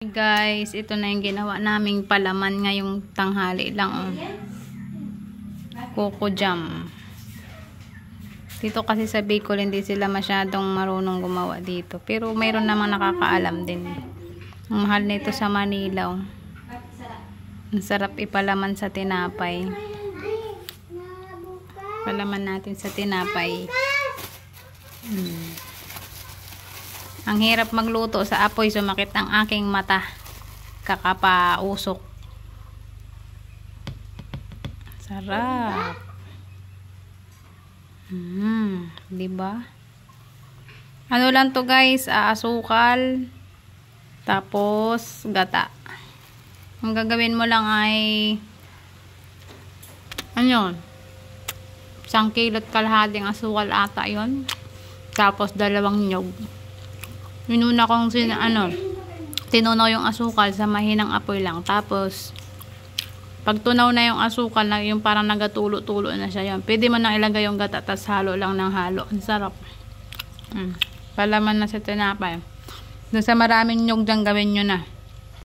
Guys, ito na yung ginawa naming palaman ngayong tanghali lang. Coco jam. Dito kasi sa Bicol hindi sila masyadong marunong gumawa dito. Pero mayroon namang nakakaalam din. Ang mahal nito sa Manila. Ang sarap ipalaman sa tinapay. Palaman natin sa tinapay. Ang hirap magluto sa apoy, sumakit ang aking mata. Kakapausok. Sarap. Diba? Ano lang to guys, asukal, tapos gata. Ang gagawin mo lang ay ano? 1 kilot kalahating asukal ata yon. Tapos 2 nyog. Minuna kong tinunaw yung asukal sa mahinang apoy lang. Tapos, pag tunaw na yung asukal, yung parang nagatulo-tulo na siya yun. Pwede mo nang ilagay yung gata, tas halo lang ng halo. Ang sarap. Palaman na sa tinapay. Doon sa maraming nyog dyan, gawin nyo na.